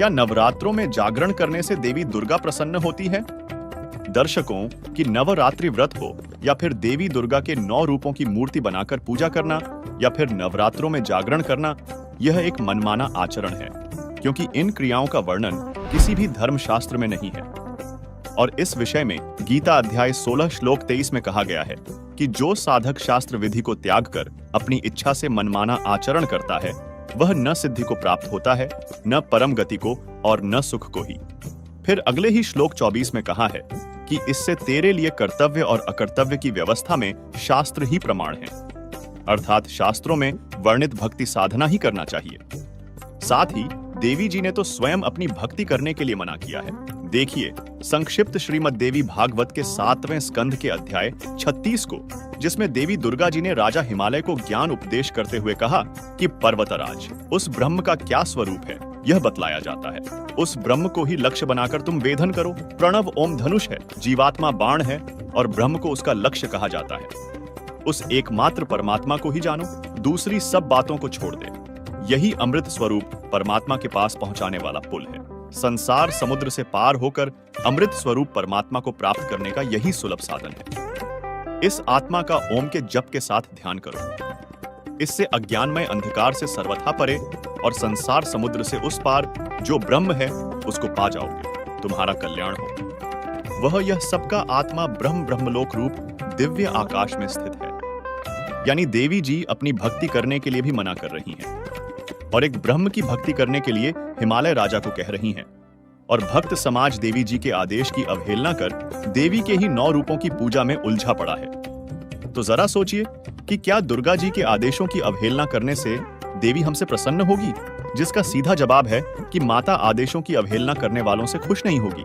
क्या नवरात्रों में जागरण करने से देवी दुर्गा प्रसन्न होती है? दर्शकों की नवरात्रि व्रत हो या फिर देवी दुर्गा के 9 रूपों की मूर्ति बनाकर पूजा करना या फिर नवरात्रों में जागरण करना, यह एक मनमाना आचरण है, क्योंकि इन क्रियाओं का वर्णन किसी भी धर्मशास्त्र में नहीं है। और इस विषय में गीता अध्याय 16 श्लोक 23 में कहा गया है कि जो साधक शास्त्र विधि को त्याग कर अपनी इच्छा से मनमाना आचरण करता है, वह न सिद्धि को प्राप्त होता है, न परम गति को और न सुख को ही। फिर अगले ही श्लोक 24 में कहा है कि इससे तेरे लिए कर्तव्य और अकर्तव्य की व्यवस्था में शास्त्र ही प्रमाण है, अर्थात शास्त्रों में वर्णित भक्ति साधना ही करना चाहिए। साथ ही देवी जी ने तो स्वयं अपनी भक्ति करने के लिए मना किया है। देखिए संक्षिप्त श्रीमद् देवी भागवत के 7वें स्कंध के अध्याय 36 को, जिसमें देवी दुर्गा जी ने राजा हिमालय को ज्ञान उपदेश करते हुए कहा कि पर्वतराज, उस ब्रह्म का क्या स्वरूप है यह बतलाया जाता है। उस ब्रह्म को ही लक्ष्य बनाकर तुम वेधन करो। प्रणव ओम धनुष है, जीवात्मा बाण है और ब्रह्म को उसका लक्ष्य कहा जाता है। उस एकमात्र परमात्मा को ही जानो, दूसरी सब बातों को छोड़ दे। यही अमृत स्वरूप परमात्मा के पास पहुंचाने वाला पुल है। संसार समुद्र से पार होकर अमृत स्वरूप परमात्मा को प्राप्त करने का यही सुलभ साधन है। इस आत्मा का ओम के जप के साथ ध्यान करो। इससे अज्ञानमय अंधकार से सर्वथा परे और संसार समुद्र से उस पार जो ब्रह्म है उसको पा जाओगे। तुम्हारा कल्याण हो। वह यह सबका आत्मा ब्रह्म ब्रह्मलोक रूप दिव्य आकाश में स्थित है। यानी देवी जी अपनी भक्ति करने के लिए भी मना कर रही हैं और एक ब्रह्म की भक्ति करने के लिए हिमालय राजा को कह रही हैं। और भक्त समाज देवी जी के आदेश की अवहेलना कर देवी के ही 9 रूपों की पूजा में उलझा पड़ा है। तो जरा सोचिए कि क्या दुर्गा जी के आदेशों की अवहेलना करने से देवी हमसे प्रसन्न होगी? जिसका सीधा जवाब है कि माता आदेशों की अवहेलना करने वालों से खुश नहीं होगी।